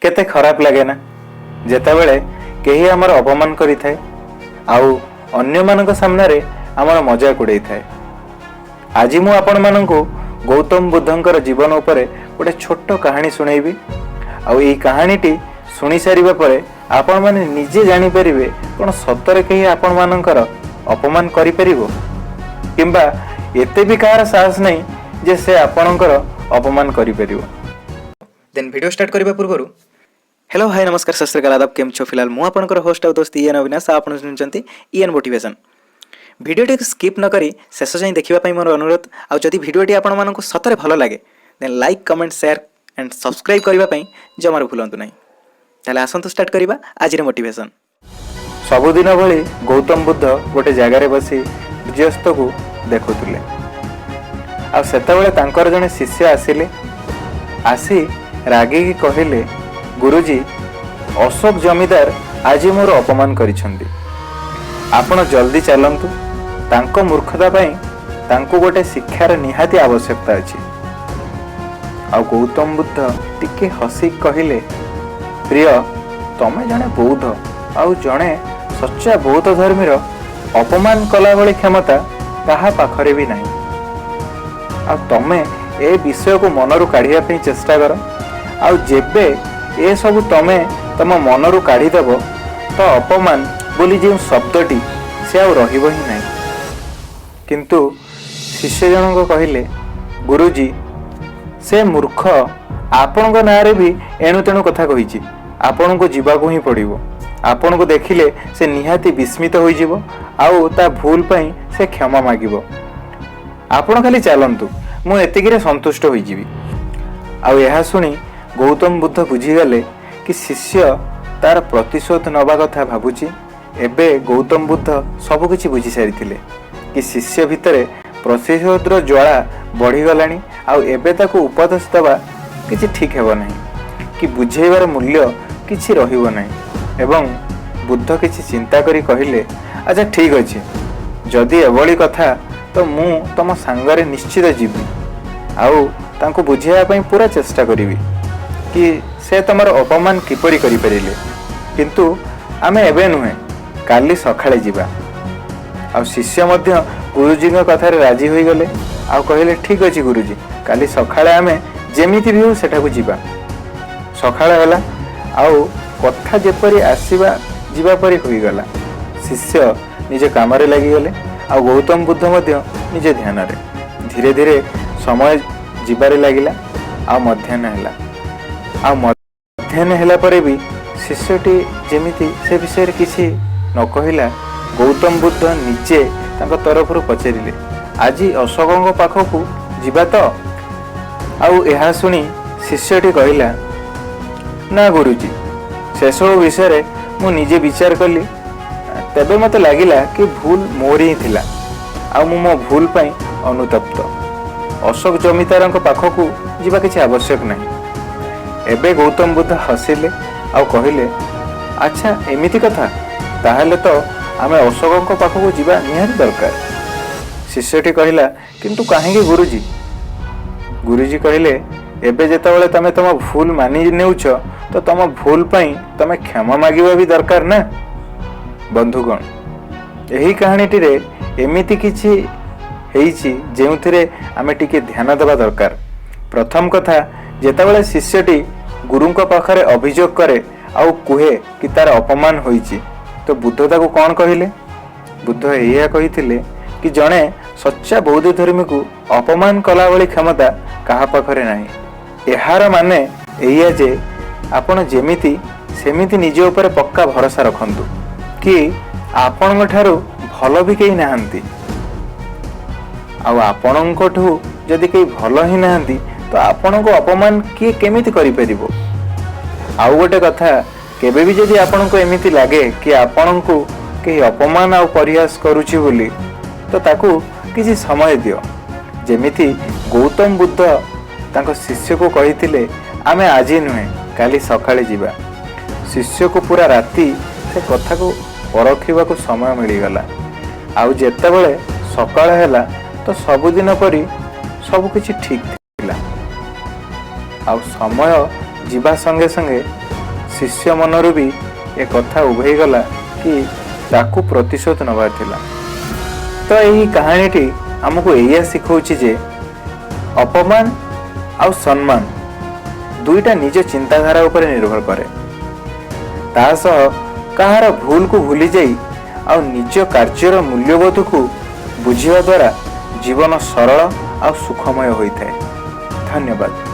केते खराब लगे ना जेतेबेले केही हमर अपमान करि थाए आउ अन्य मानक सामने रे हमर मजाक उड़ाई थाए। आज मु आपण मानकु गौतम बुद्धंकर जीवन उपरे गोटे छोट कहानी सुनैबी। आउ ई कहानीटी सुनी सारिबा परे आपण माने निजे जानि परिबे कोन सतरे केही आपण मानकर अपमान करि परिबो किंबा एते भी कार साहस नहीं जे से आपणकर अपमान करि परिबो। देन वीडियो स्टार्ट करबा पूर्वरु हेलो हाय नमस्कार सत श्री अकाल आदाब केम छो फिलहाल मु आपनकर होस्ट आ दोस्त ईएन अविनाश आपण सुनचंती ईएन मोटिवेशन। वीडियोटी स्किप न करी शेष जाई देखिबा पई मोर अनुरोध। आ जदी वीडियोटी आपण मानकु सतरे भलो लागे then like comment share and subscribe करबा पई जमार भूलंतु नाही। ताले आसंतु स्टार्ट करबा आज रे मोटिवेशन। सबुदिन भली गौतम बुद्ध गोटे जगार बसी सूर्यास्त को देखुले। आ सेतेबेले तांकर जने शिष्य आसिले आसी रागिकी कहिले गुरुजी अशोक जमीदार आज मोर अपमान करिसंती आपण जल्दी चलंतु तांको मूर्खता पई तांको गोटे शिक्षार निहाती आवश्यकता अछि। आ गौतम बुद्ध टिके हसी कहिले प्रिय तमे जने बौद्ध आउ जने सच्चा बौद्ध धर्मीर अपमान कला भली क्षमता कहा पाखरे भी नहीं। आ तमे ए विषय को मनरू काढ़िया पे चेष्टा कर। आ जेबे ए सब तमे तम मनरू काढ़ी देबो तो अपमान बोली जो शब्दटी से आ रहिबो ही नहीं। किंतु शिष्य जनक कहिले गुरुजी से मूर्ख आपण को नारे भी एणु तेणु कथा कहिछि आपण को जीवा को ही पड़िबो। आपण को देखिले से निहाती विस्मित होई जिवो आउ ता भूल पई से क्षमा मागिबो। आपण खाली चलंतु मु एतिकिरे संतुष्ट होई जिवि। आउ यहा सुनी गौतम बुद्ध बुझीगले कि शिष्य तार प्रतिशोध नबा कथा भाबुची। एबे गौतम बुद्ध सब किछि बुझी सारिथिले कि शिष्य भितरे प्रतिशोधर ज्वाला बढ़ी गलानी। आउ एबे ताको उपदेश दबा किछि ठीक हेबो नाही कि बुझेइबार मूल्य किछि रहिबो नाही। एवं बुद्ध किछि चिंता करी कहिले अच्छा ठीक अछि जदि एभली कथा तो मु तम सांगरे निश्चित जीवी आउ तांको बुझेया पई पूरा चेष्टा करिवि कि से तमर अपमान किपरि करि परिले। किंतु आमे एबे नुहे काली सखाळे जिबा। आ शिष्य मध्य गुरुजी के कथा रे राजी होई गले। आ कहिले ठीक अछि गुरुजी काली सखाळे आमे जेमिति भी हो सेठा को जिबा। सखाळे हला आउ कथा जेपरि आसीबा जीवा परि होई गला। शिष्य निजे काम रे लागि गले आ गौतम बुद्ध मध्य निजे ध्यान रे। धीरे धीरे समय जीवारे लागिला आ मध्याह्न हैला। आ मध्याह्न हैला परे भी शिष्यटी जेमिति से विषय किछि न कहिला गौतम बुद्ध निजे तांको तरफरु पचारिले आज अशोकଙ୍କ पाखकु जीवा तो। आउ एहा सुनी शिष्यटी कहिला ना गुरुजी से सब विषय मु निजे विचार कली तेबे मते लागिला कि भूल मोर ही थिला आ मु मो भूल पई अनुतप्त। अशोक जमीदारଙ୍କ पाखकु जीवा किछि आवश्यक नाही। एबे गौतम बुद्ध हसिले आ कहिले अच्छा एमिति कथा ताहले तो आमे अशोकଙ୍କ पाखकु जीवा निहाती दरकार। शिष्यटी कहिला किंतु काहेकि गुरुजी। गुरुजी कहिले एबे जेतेबेले तमे तम भूल मानि नेउछ तो तम भूल पई तमे क्षमा मागिबा भी दरकार ना। बंधुगण एही कहानीटी रे एमिति किछि हेइछि जेउथिरे आमे टिके ध्यान देबा दरकार। प्रथम कथा जेतेबेले शिष्यटी गुरुଙ୍କ पाखरे अभियोग करे आउ कुहे कि तार अपमान होइछि तो बुद्ध ताको कोन कहिले। बुद्ध एया कहिथिले कि जणे सच्चा बौद्ध धर्मी को अपमान कला वाली क्षमता कहा पाखरे नाही। एहार माने एया जे आपण जेमिति सेमिति निज ऊपर पक्का भरोसा रखंतु कि आपण ठारू भल भी कहीं नाहंती। आपणठू जदि कहीं भल ही नाहंती तो आपण को अपमान किए केमिति करि परिबो। आउ गोटे कथा केबे भी जदि आपण को एमिति लागे कि आपण को कहीं अपमान आ परिहास करूछि बोली तो ताकू किछि समय दियो। जेमिति गौतम बुद्ध तांको शिष्य को कहिथिले आमे आज नुहे काली सकाळे जीवा। शिष्य को पूरा राति से कथा को परखिबा को समय मिलिगला। आउ जेतेबेले सकाळ हैला तो सबुदिन परी सब किछि ठीक थिला। आउ समय जीवा संगे संगे ଶିଷ୍ୟ ମନରୁ ବି ଏ କଥା ଉଭେଇଗଲା କି ତାକୁ ପ୍ରତିଶୋଧ ନେବାର ଥିଲା। ତ ଏହି କାହାଣୀଟି ଆମକୁ ଏଇଆ ଶିଖଉଛି ଯେ ଅପମାନ ଆଉ ସମ୍ମାନ ଦୁଇଟା ନିଜ ଚିନ୍ତାଧାରା ଉପରେ ନିର୍ଭର କରେ। ତା ସହ କାହାର ଭୁଲକୁ ଭୁଲି ଯାଇ ଆଉ ନିଜ କାର୍ଯ୍ୟର ମୂଲ୍ୟବୋଧକୁ ବୁଝିବା ଦ୍ୱାରା ଜୀବନ ସରଳ ଆଉ ସୁଖମୟ ହୋଇଥାଏ। ଧନ୍ୟବାଦ।